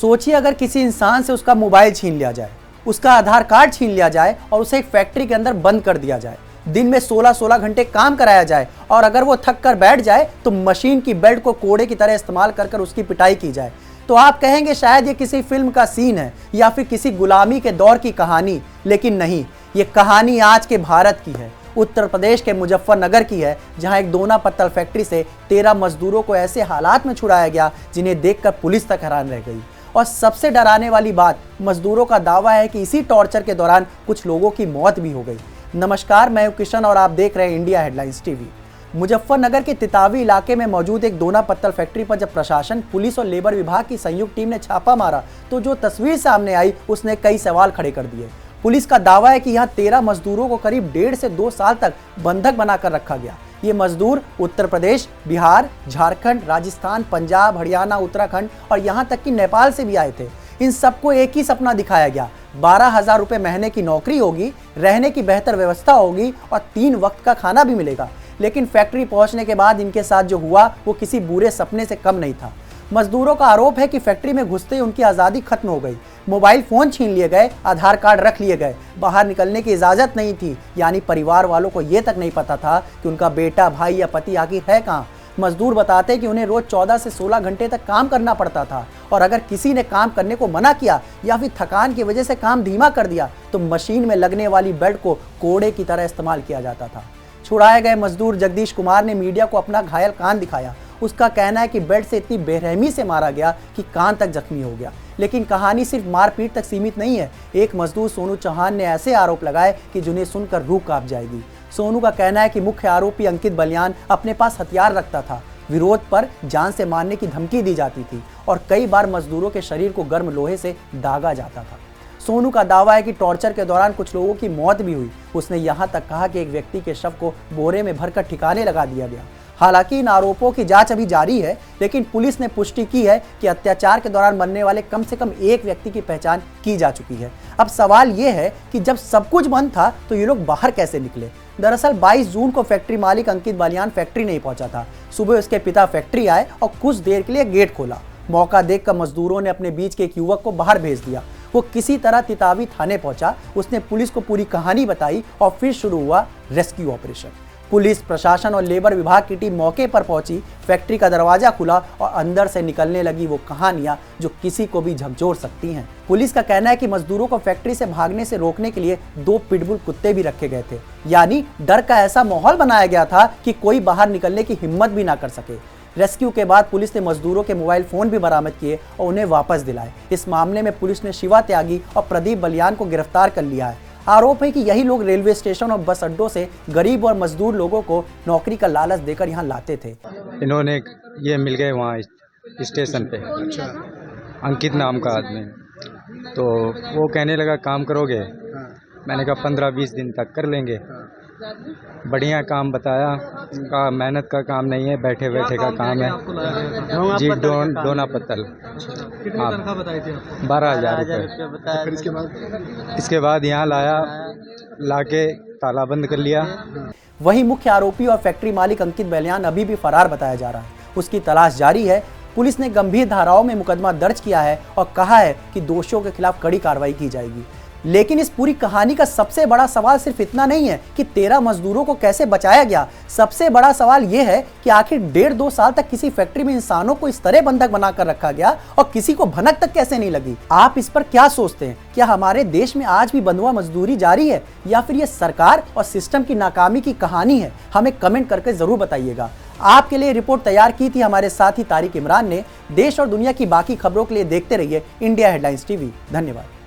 सोचिए अगर किसी इंसान से उसका मोबाइल छीन लिया जाए, उसका आधार कार्ड छीन लिया जाए और उसे एक फैक्ट्री के अंदर बंद कर दिया जाए, दिन में 16-16 घंटे काम कराया जाए और अगर वो थक कर बैठ जाए तो मशीन की बेल्ट को कोड़े की तरह इस्तेमाल कर कर उसकी पिटाई की जाए, तो आप कहेंगे शायद ये किसी फिल्म का सीन है या फिर किसी गुलामी के दौर की कहानी। लेकिन नहीं, ये कहानी आज के भारत की है, उत्तर प्रदेश के मुजफ्फरनगर की है, जहां एक दोना पत्तल फैक्ट्री से 13 मजदूरों को ऐसे हालात में छुड़ाया गया जिन्हें देखकर पुलिस तक हैरान रह गई। और सबसे डराने वाली बात, मजदूरों का दावा है कि इसी टॉर्चर के दौरान कुछ लोगों की मौत भी हो गई। नमस्कार, मैं हूं किशन और आप देख रहे हैं इंडिया हेडलाइंस टीवी। मुजफ्फरनगर के तितावी इलाके में मौजूद एक दोना पत्तल फैक्ट्री पर जब प्रशासन, पुलिस और लेबर विभाग की संयुक्त टीम ने छापा मारा तो जो तस्वीर सामने आई उसने कई सवाल खड़े कर दिए। पुलिस का दावा है कि यहाँ 13 मजदूरों को करीब 1.5 से 2 साल तक बंधक बनाकर रखा गया। ये मजदूर उत्तर प्रदेश, बिहार, झारखंड, राजस्थान, पंजाब, हरियाणा, उत्तराखंड और यहाँ तक कि नेपाल से भी आए थे। इन सबको एक ही सपना दिखाया गया, 12,000 रुपये महीने की नौकरी होगी, रहने की बेहतर व्यवस्था होगी और 3 वक्त का खाना भी मिलेगा। लेकिन फैक्ट्री पहुंचने के बाद इनके साथ जो हुआ वो किसी बुरे सपने से कम नहीं था। मजदूरों का आरोप है कि फैक्ट्री में घुसते ही उनकी आज़ादी खत्म हो गई, मोबाइल फ़ोन छीन लिए गए, आधार कार्ड रख लिए गए, बाहर निकलने की इजाज़त नहीं थी, यानी परिवार वालों को ये तक नहीं पता था कि उनका बेटा, भाई या पति आखिर है कहाँ। मजदूर बताते कि उन्हें रोज़ 14 से 16 घंटे तक काम करना पड़ता था और अगर किसी ने काम करने को मना किया या फिर थकान की वजह से काम धीमा कर दिया तो मशीन में लगने वाली बेल्ट को कोड़े की तरह इस्तेमाल किया जाता था। छुड़ाए गए मजदूर जगदीश कुमार ने मीडिया को अपना घायल कान दिखाया। उसका कहना है कि बेल्ट से इतनी बेरहमी से मारा गया कि कान तक जख्मी हो गया। लेकिन कहानी सिर्फ मारपीट तक सीमित नहीं है। एक मजदूर सोनू चौहान ने ऐसे आरोप लगाए कि जिन्हें सुनकर रूह कांप जाएगी। सोनू का कहना है कि मुख्य आरोपी अंकित बलियान अपने पास हथियार रखता था, विरोध पर जान से मारने की धमकी दी जाती थी और कई बार मजदूरों के शरीर को गर्म लोहे से दागा जाता था। सोनू का दावा है कि टॉर्चर के दौरान कुछ लोगों की मौत भी हुई। उसने यहाँ तक कहा कि एक व्यक्ति के शव को बोरे में भरकर ठिकाने लगा दिया गया। हालांकि इन आरोपों की जांच अभी जारी है, लेकिन पुलिस ने पुष्टि की है कि अत्याचार के दौरान मरने वाले कम से कम एक व्यक्ति की पहचान की जा चुकी है। अब सवाल ये है कि जब सब कुछ बंद था तो ये लोग बाहर कैसे निकले। दरअसल 22 जून को फैक्ट्री मालिक अंकित बलियान फैक्ट्री नहीं पहुंचा था। सुबह उसके पिता फैक्ट्री आए और कुछ देर के लिए गेट खोला। मौका देखकर मजदूरों ने अपने बीच के एक युवक को बाहर भेज दिया। वो किसी तरह तितावी थाने पहुंचा, उसने पुलिस को पूरी कहानी बताई और फिर शुरू हुआ रेस्क्यू ऑपरेशन। पुलिस, प्रशासन और लेबर विभाग की टीम मौके पर पहुंची, फैक्ट्री का दरवाजा खुला और अंदर से निकलने लगी वो कहानियां जो किसी को भी झकझोर सकती हैं। पुलिस का कहना है कि मजदूरों को फैक्ट्री से भागने से रोकने के लिए 2 पिटबुल कुत्ते भी रखे गए थे, यानी डर का ऐसा माहौल बनाया गया था कि कोई बाहर निकलने की हिम्मत भी ना कर सके। रेस्क्यू के बाद पुलिस ने मजदूरों के मोबाइल फोन भी बरामद किए और उन्हें वापस दिलाए। इस मामले में पुलिस ने शिवा त्यागी और प्रदीप बलियान को गिरफ्तार कर लिया है। आरोप है कि यही लोग रेलवे स्टेशन और बस अड्डों से गरीब और मजदूर लोगों को नौकरी का लालच देकर यहाँ लाते थे। इन्होंने ये मिल गए वहाँ स्टेशन पे, अंकित नाम का आदमी, तो वो कहने लगा काम करोगे। मैंने कहा 15-20 दिन तक कर लेंगे। बढ़िया काम बताया, का मेहनत का काम नहीं है, बैठे बैठे का काम है जी। दोना पत्तल। कितनी तनख्वाह बताई थी? 12,000 रुपये। इसके बाद यहाँ लाया, लाके ताला बंद कर लिया। वही मुख्य आरोपी और फैक्ट्री मालिक अंकित बलियान अभी भी फरार बताया जा रहा है। उसकी तलाश जारी है। पुलिस ने गंभीर धाराओं में मुकदमा दर्ज किया है और कहा है कि दोषियों के खिलाफ कड़ी कार्रवाई की जाएगी। लेकिन इस पूरी कहानी का सबसे बड़ा सवाल सिर्फ इतना नहीं है कि 13 मजदूरों को कैसे बचाया गया। सबसे बड़ा सवाल यह है कि आखिर 1.5-2 साल तक किसी फैक्ट्री में इंसानों को इस तरह बंधक बनाकर रखा गया और किसी को भनक तक कैसे नहीं लगी। आप इस पर क्या सोचते हैं? क्या हमारे देश में आज भी बंधुआ मजदूरी जारी है या फिर यह सरकार और सिस्टम की नाकामी की कहानी है? हमें कमेंट करके जरूर बताइएगा। आपके लिए रिपोर्ट तैयार की थी हमारे साथी तारिक इमरान ने। देश और दुनिया की बाकी खबरों के लिए देखते रहिए इंडिया हेडलाइंस टीवी। धन्यवाद।